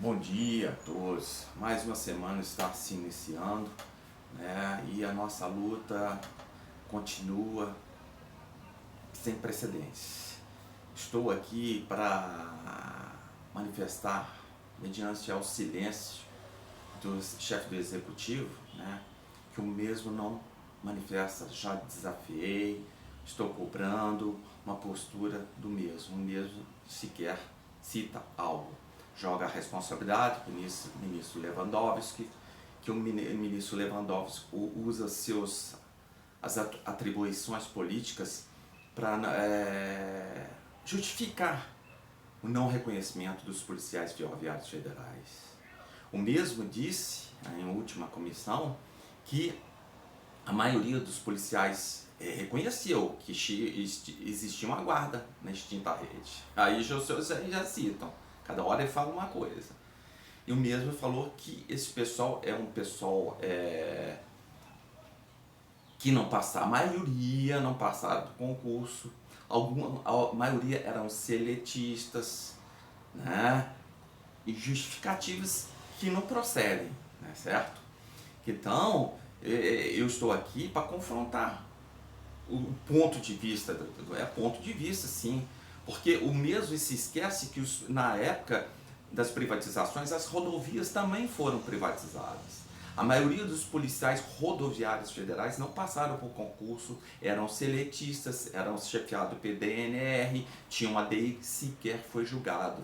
Bom dia a todos. Mais uma semana está se iniciando, né? E a nossa luta continua sem precedentes. Estou aqui para manifestar, mediante ao silêncio do chefe do executivo, né, que o mesmo não manifesta. Já desafiei, estou cobrando uma postura do mesmo. O mesmo sequer cita algo. Joga a responsabilidade para o ministro Lewandowski, que o ministro Lewandowski usa as atribuições políticas para justificar o não reconhecimento dos policiais ferroviários federais. O mesmo disse, em última comissão, que a maioria dos policiais reconheceu que existia uma guarda na extinta rede. Aí os senhores já citam. Cada hora ele fala uma coisa. E o mesmo falou que esse pessoal é um pessoal que não passaram, a maioria não passaram do concurso, a maioria eram seletistas, né? E justificativas que não procedem, né? Certo? Então, eu estou aqui para confrontar o ponto de vista, ponto de vista sim, porque o mesmo se esquece que na época das privatizações as rodovias também foram privatizadas. A maioria dos policiais rodoviários federais não passaram por concurso, eram seletistas, eram chefiados pelo DNR, tinham uma DI sequer foi julgado,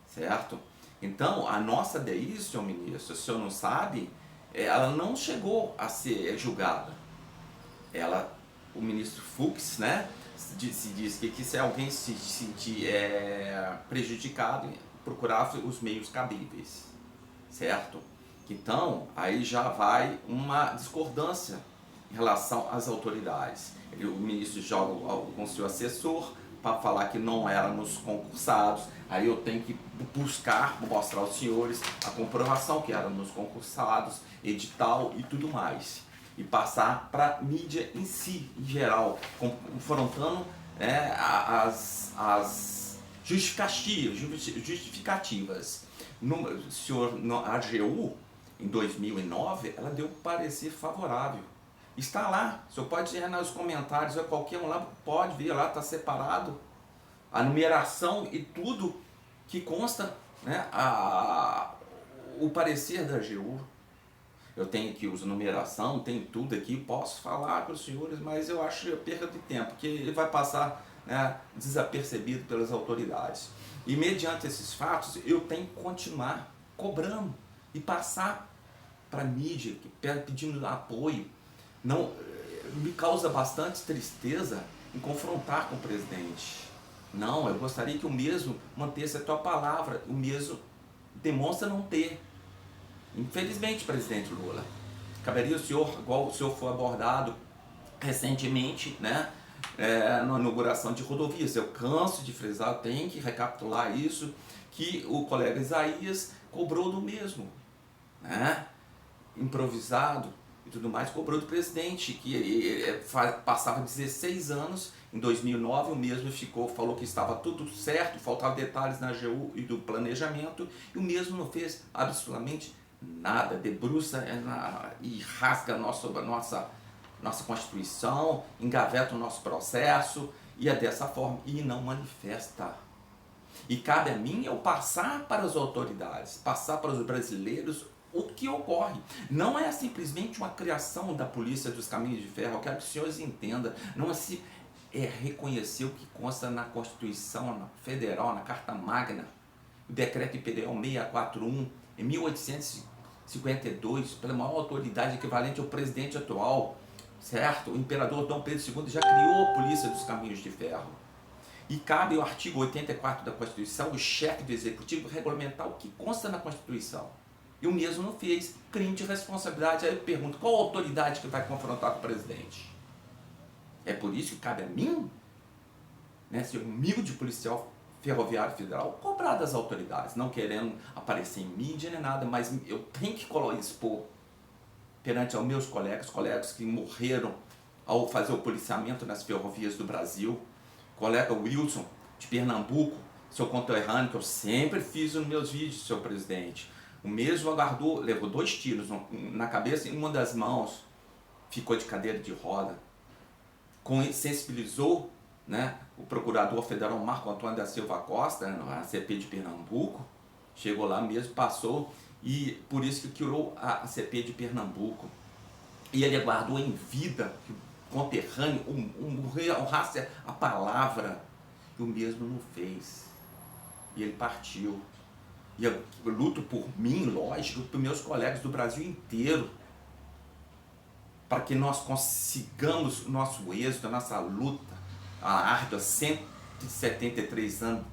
certo? Então, a nossa DI, senhor ministro, o senhor não sabe, ela não chegou a ser julgada. O ministro Fux, né, diz que se alguém se sentir prejudicado, procurava os meios cabíveis, certo? Então, aí já vai uma discordância em relação às autoridades. O ministro joga com o seu assessor para falar que não éramos concursados, aí eu tenho que buscar, mostrar aos senhores a comprovação que éramos concursados, edital e tudo mais. E passar para a mídia em si, em geral, confrontando as justificativas. A AGU, em 2009, ela deu um parecer favorável. Está lá, o senhor pode ir nos comentários, qualquer um lá pode ver lá, está separado a numeração e tudo que consta, né, o parecer da AGU. Eu tenho aqui os numeração, tem tudo aqui, posso falar para os senhores, mas eu acho perda de tempo, porque ele vai passar, né, desapercebido pelas autoridades. E mediante esses fatos, eu tenho que continuar cobrando e passar para a mídia, pedindo apoio. Não, me causa bastante tristeza em confrontar com o presidente. Não, eu gostaria que o mesmo mantesse a tua palavra, o mesmo demonstra não ter. Infelizmente, presidente Lula, caberia o senhor, igual o senhor foi abordado recentemente, né, na inauguração de rodovias. Eu canso de frisar, eu tenho que recapitular isso, que o colega Isaías cobrou do mesmo, né, improvisado e tudo mais, cobrou do presidente, que ele passava 16 anos, em 2009 o mesmo falou que estava tudo certo, faltavam detalhes na AGU e do planejamento, e o mesmo não fez absolutamente nada, debruça e rasga a nossa Constituição, engaveta o nosso processo, e é dessa forma, e não manifesta. E cabe a mim eu passar para as autoridades, passar para os brasileiros o que ocorre. Não é simplesmente uma criação da Polícia dos Caminhos de Ferro, eu quero que os senhores entendam, não é reconhecer o que consta na Constituição Federal, na Carta Magna, o Decreto Imperial 641, em 1852, pela maior autoridade equivalente ao presidente atual, certo? O imperador Dom Pedro II já criou a Polícia dos Caminhos de Ferro. E cabe ao artigo 84 da Constituição, o chefe do Executivo, regulamentar o que consta na Constituição. E o mesmo não fez. Crime de responsabilidade. Aí eu pergunto, qual autoridade que vai confrontar com o presidente? É por isso que cabe a mim, né, ser humilde policial ferroviário federal, cobrar das autoridades, não querendo aparecer em mídia nem nada, mas eu tenho que expor perante aos meus colegas que morreram ao fazer o policiamento nas ferrovias do Brasil, colega Wilson de Pernambuco, seu conterrâneo, que eu sempre fiz nos meus vídeos, seu presidente. O mesmo aguardou, levou 2 tiros na cabeça e uma das mãos ficou de cadeira de roda. Sensibilizou, né, o procurador federal Marco Antônio da Silva Costa, na CP de Pernambuco, chegou lá mesmo, passou, e por isso que criou a CP de Pernambuco. E ele aguardou em vida que o conterrâneo honrasse a palavra, e o mesmo não fez. E ele partiu. E eu luto por mim, lógico, por meus colegas do Brasil inteiro, para que nós consigamos o nosso êxito, a nossa luta, a árdua, 173 anos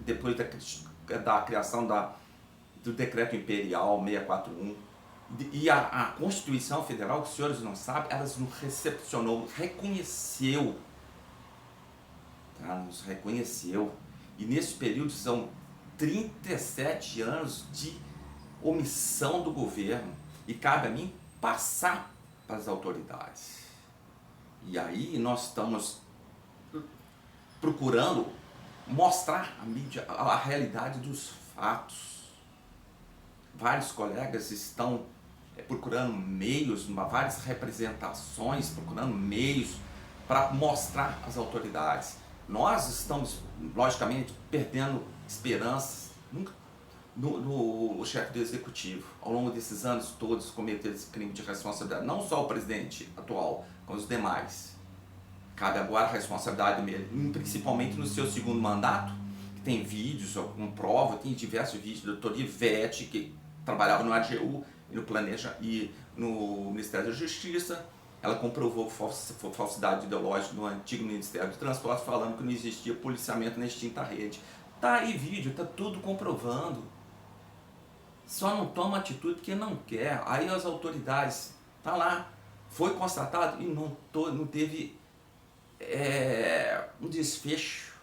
depois da criação do Decreto Imperial 641. E a Constituição Federal, que os senhores não sabem, ela nos recepcionou, reconheceu, tá? Nos reconheceu. E nesse período são 37 anos de omissão do governo, e cabe a mim passar para as autoridades. E aí nós estamos procurando mostrar à mídia a realidade dos fatos. Vários colegas estão procurando meios, várias representações, procurando meios para mostrar às autoridades. Nós estamos, logicamente, perdendo esperanças no chefe do executivo. Ao longo desses anos todos cometeram esse crime de responsabilidade, não só o presidente atual, como os demais. Cabe agora a responsabilidade dele, principalmente no seu segundo mandato, que tem vídeos, com prova, tem diversos vídeos da doutora Ivete, que trabalhava no AGU e no Planeja e no Ministério da Justiça. Ela comprovou falsidade ideológica no antigo Ministério do Transporte, falando que não existia policiamento na extinta rede. Tá aí vídeo, tá tudo comprovando. Só não toma atitude porque não quer. Aí as autoridades, tá lá, foi constatado e não teve um desfecho.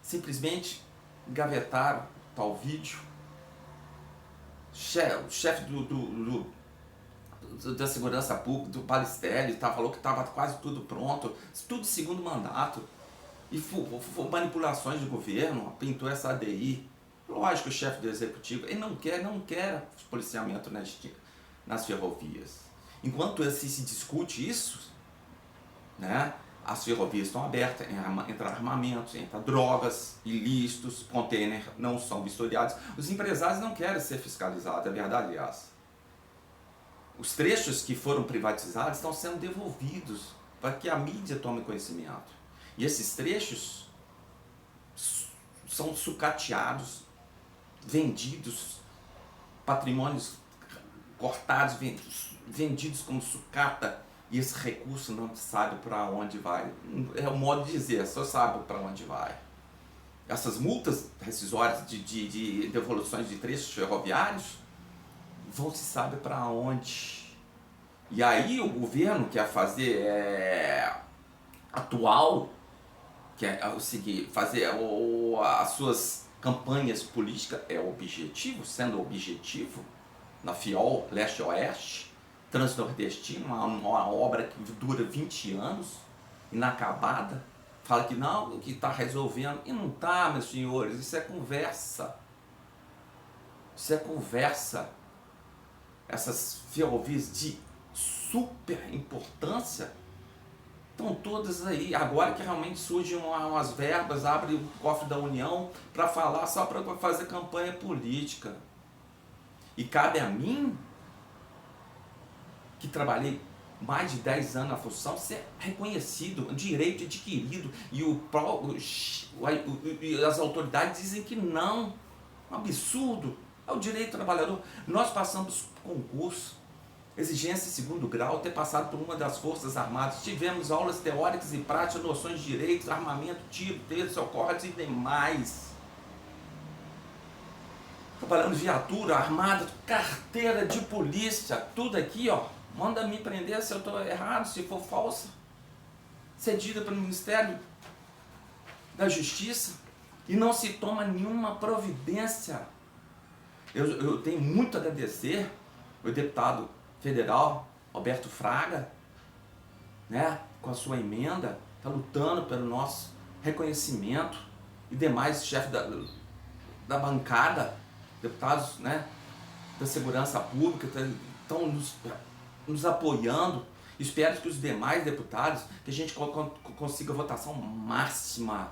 Simplesmente gavetaram tal vídeo. O chefe da segurança pública, do Balistelli, falou que estava quase tudo pronto, tudo segundo mandato, e foi manipulações do governo, pintou essa ADI. Lógico, o chefe do executivo, ele não quer policiamento nas ferrovias. Enquanto se discute isso, né, as ferrovias estão abertas, entra armamentos, entra drogas, ilícitos, containers não são vistoriados. Os empresários não querem ser fiscalizados, é verdade, aliás. Os trechos que foram privatizados estão sendo devolvidos para que a mídia tome conhecimento. E esses trechos são sucateados, vendidos, patrimônios cortados, vendidos como sucata, e esse recurso não sabe para onde vai. É o modo de dizer, só sabe para onde vai. Essas multas rescisórias de devoluções de trechos ferroviários vão se sabe para onde. E aí o governo quer fazer atual, quer o seguinte, fazer as suas campanhas políticas, objetivo, sendo objetivo, na FIOL Leste-Oeste, Transnordestino, uma obra que dura 20 anos, inacabada, fala que não, que está resolvendo, e não está, meus senhores, isso é conversa. Isso é conversa. Essas ferrovias de super importância estão todas aí. Agora que realmente surgem umas verbas, abre o cofre da União para falar, só para fazer campanha política. E cabe a mim, que trabalhei mais de 10 anos na função, ser reconhecido, um direito adquirido, e as autoridades dizem que não. Um absurdo. É o direito do trabalhador. Nós passamos concurso, exigência de segundo grau, ter passado por uma das Forças Armadas, tivemos aulas teóricas e práticas, noções de direitos, armamento, tiro, tiro, socorros e demais. Trabalhando viatura, armada, carteira de polícia, tudo aqui, ó. Manda me prender se eu estou errado, se for falsa. Cedida pelo Ministério da Justiça. E não se toma nenhuma providência. Eu tenho muito a agradecer ao deputado federal Alberto Fraga, né, com a sua emenda, está lutando pelo nosso reconhecimento, e demais chefes da bancada, deputados, né, da segurança pública, estão nos apoiando. Espero que os demais deputados, que a gente consiga votação máxima.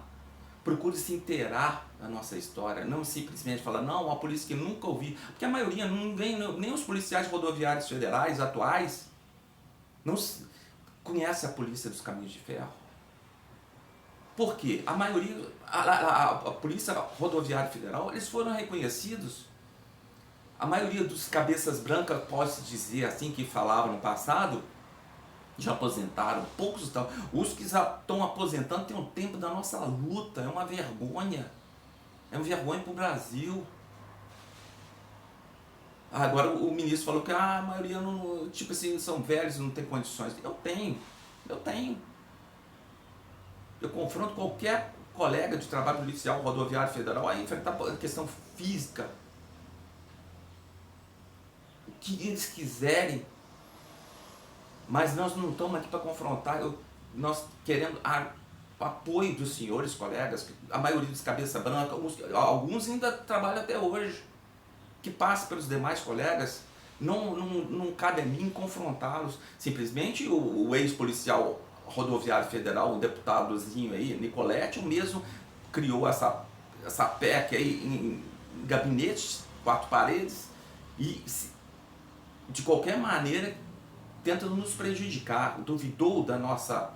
Procure se inteirar da nossa história, não simplesmente falar, não, uma polícia que nunca ouvi, porque a maioria, nem os policiais rodoviários federais atuais, não conhece a Polícia dos Caminhos de Ferro. Por quê? A maioria, a Polícia Rodoviária Federal, eles foram reconhecidos. A maioria dos cabeças brancas, pode-se dizer assim, que falavam no passado, já aposentaram, poucos estão. Os que já estão aposentando têm um tempo da nossa luta, é uma vergonha. É uma vergonha para o Brasil. Agora o ministro falou que a maioria não, tipo assim, são velhos e não tem condições. Eu tenho. Eu confronto qualquer colega de trabalho policial rodoviário federal a enfrentar a questão física. O que eles quiserem. Mas nós não estamos aqui para confrontar, nós queremos o apoio dos senhores colegas, a maioria dos cabeça branca, alguns ainda trabalham até hoje, que passa pelos demais colegas, não cabe a mim confrontá-los. Simplesmente o ex-policial rodoviário federal, o deputadozinho aí, Nicolete, o mesmo criou essa PEC aí em gabinetes, 4 paredes, e de qualquer maneira tenta nos prejudicar, duvidou da nossa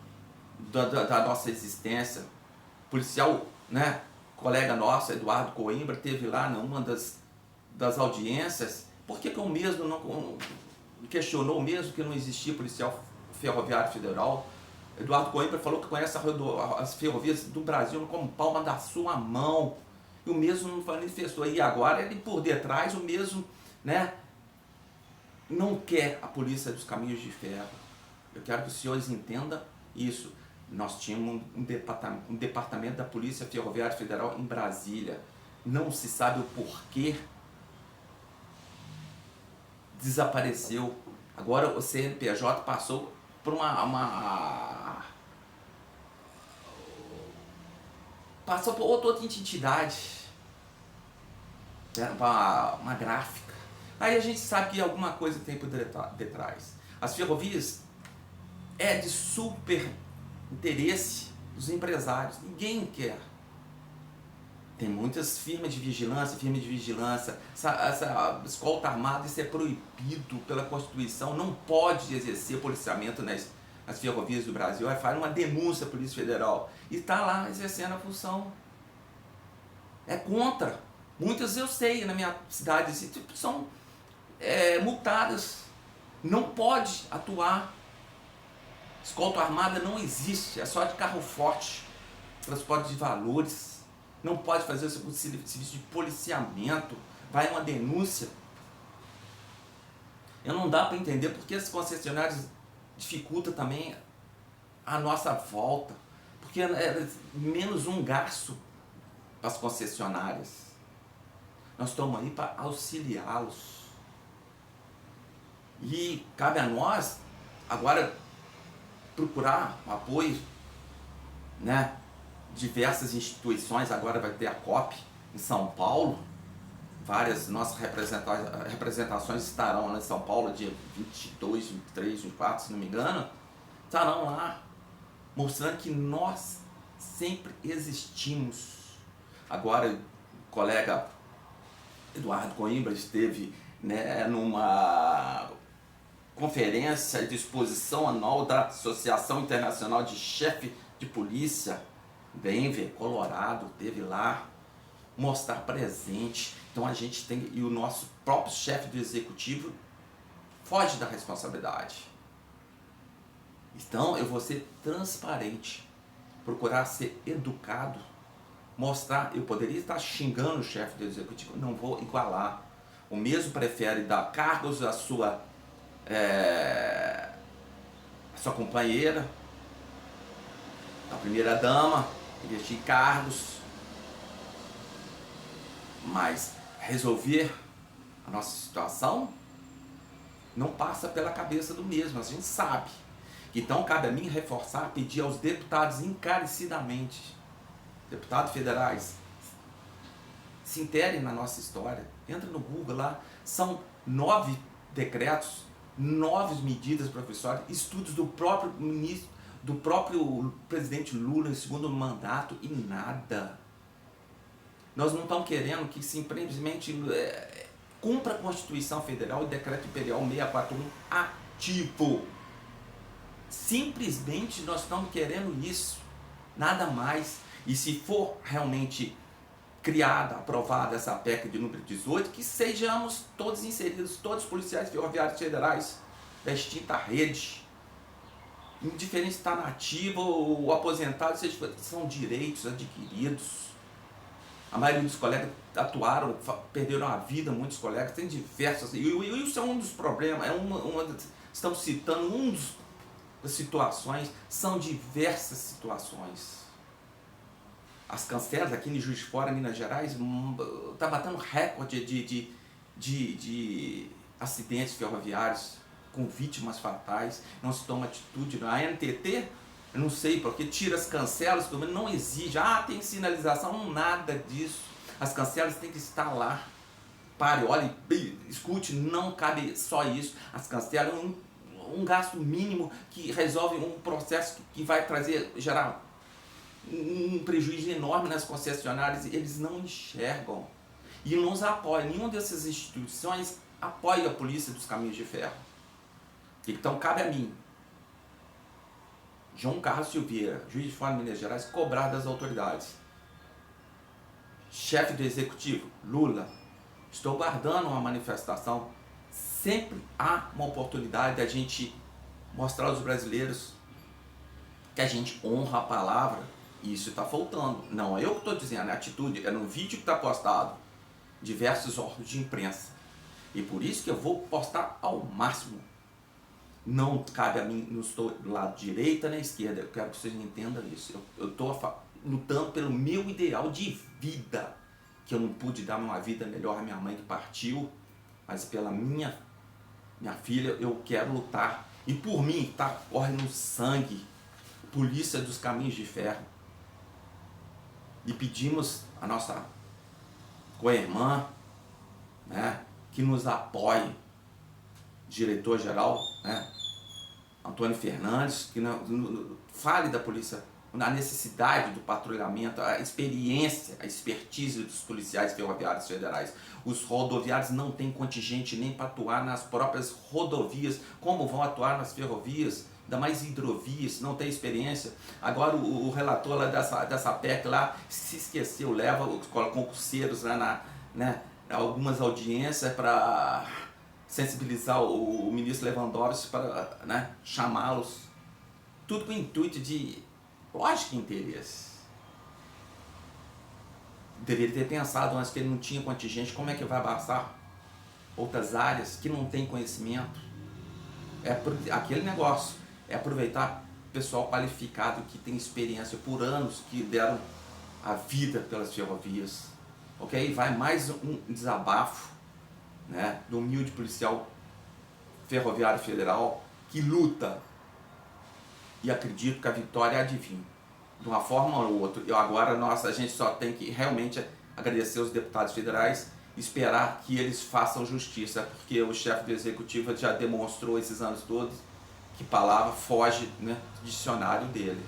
existência. O policial, né, colega nosso, Eduardo Coimbra, teve lá numa das audiências. Por que o mesmo não questionou mesmo que não existia policial ferroviário federal? Eduardo Coimbra falou que conhece as ferrovias do Brasil como palma da sua mão. E o mesmo não manifestou. E agora ele por detrás, o mesmo, né, não quer a Polícia dos Caminhos de Ferro. Eu quero que os senhores entendam isso. Nós tínhamos um departamento da Polícia Ferroviária Federal em Brasília. Não se sabe o porquê desapareceu. Agora o CNPJ passou por passou por outra entidade. Era uma gráfica. Aí a gente sabe que alguma coisa tem por detrás. As ferrovias é de super interesse dos empresários. Ninguém quer. Tem muitas firmas de vigilância, essa escolta armada, isso é proibido pela Constituição, não pode exercer policiamento nas ferrovias do Brasil. Aí faz uma denúncia à Polícia Federal e está lá exercendo a função. É contra. Muitas eu sei na minha cidade são multadas. Não pode atuar. Escolta armada não existe, é só de carro forte, transporte de valores. Não pode fazer o serviço de policiamento. Vai uma denúncia. Não dá para entender porque as concessionárias dificultam também a nossa volta. Porque é menos um gasto para as concessionárias. Nós estamos aí para auxiliá-los. E cabe a nós agora procurar um apoio, né? Diversas instituições, agora vai ter a COP em São Paulo, várias nossas representações estarão lá em São Paulo, dia 22, 23, 24, se não me engano, estarão lá, mostrando que nós sempre existimos. Agora o colega Eduardo Coimbra esteve, né, numa conferência de exposição anual da Associação Internacional de Chefe de Polícia, Denver, Colorado, teve lá, mostrar presente. Então a gente tem, e o nosso próprio chefe do executivo foge da responsabilidade. Então eu vou ser transparente, procurar ser educado, mostrar. Eu poderia estar xingando o chefe do executivo, não vou igualar. O mesmo prefere dar cargos à sua companheira, a primeira dama, investir em cargos, mas resolver a nossa situação não passa pela cabeça do mesmo, a gente sabe. Então cabe a mim reforçar, pedir aos deputados encarecidamente, deputados federais, se interem na nossa história. Entra no Google lá, são 9 decretos, 9 medidas professórias, estudos do próprio ministro, do próprio presidente Lula em segundo mandato e nada. Nós não estamos querendo que simplesmente cumpra a Constituição Federal e o Decreto Imperial 641 ativo. Simplesmente nós estamos querendo isso, nada mais. E se for realmente criada, aprovada essa PEC de número 18, que sejamos todos inseridos, todos os policiais ferroviários federais da extinta rede, indiferente se está na ativa ou aposentado, são direitos adquiridos. A maioria dos colegas atuaram, perderam a vida, muitos colegas, tem diversas, e isso é um dos problemas, estamos citando das situações, são diversas situações. As cancelas aqui em Juiz de Fora, Minas Gerais, está batendo recorde de acidentes ferroviários com vítimas fatais, não se toma atitude. A NTT, eu não sei porque tira as cancelas, não exige, tem sinalização, nada disso. As cancelas têm que estar lá. Pare, olhe, escute, não cabe só isso. As cancelas um gasto mínimo que resolve um processo que vai gerar um prejuízo enorme nas concessionárias. Eles não enxergam e não nos apoiam. Nenhuma dessas instituições apoia a Polícia dos Caminhos de Ferro. Então cabe a mim, João Carlos Silveira, juiz de fora de Minas Gerais, cobrar das autoridades. Chefe do Executivo, Lula, estou guardando uma manifestação. Sempre há uma oportunidade da gente mostrar aos brasileiros que a gente honra a palavra, e isso está faltando. Não é eu que estou dizendo, é a atitude, é no vídeo que está postado, diversos órgãos de imprensa. E por isso que eu vou postar ao máximo. Não cabe a mim, não estou do lado direita nem esquerda, eu quero que vocês entendam isso. Eu estou lutando pelo meu ideal de vida, que eu não pude dar uma vida melhor à minha mãe que partiu, mas pela minha filha eu quero lutar. E por mim, corre no sangue, Polícia dos Caminhos de Ferro. E pedimos a nossa co-irmã, né, que nos apoie, diretor-geral, né, Antônio Fernandes, que fale da polícia, na necessidade do patrulhamento, a experiência, a expertise dos policiais ferroviários federais. Os rodoviários não têm contingente nem para atuar nas próprias rodovias, como vão atuar nas ferrovias, ainda mais hidrovias, não tem experiência. Agora o relator lá dessa PEC lá se esqueceu, leva os concurseiros lá algumas audiências para sensibilizar o ministro Lewandowski para, né, chamá-los, tudo com o intuito de, lógico, interesse. Deveria ter pensado antes que ele não tinha contingente, como é que vai abraçar outras áreas que não tem conhecimento? Aquele negócio, é aproveitar pessoal qualificado que tem experiência por anos, que deram a vida pelas ferrovias, ok? Vai mais um desabafo, né, do humilde policial ferroviário federal que luta, e acredito que a vitória adivinha, de uma forma ou outra. A gente só tem que realmente agradecer aos deputados federais, esperar que eles façam justiça, porque o chefe do executivo já demonstrou esses anos todos que palavra foge, né, do dicionário dele.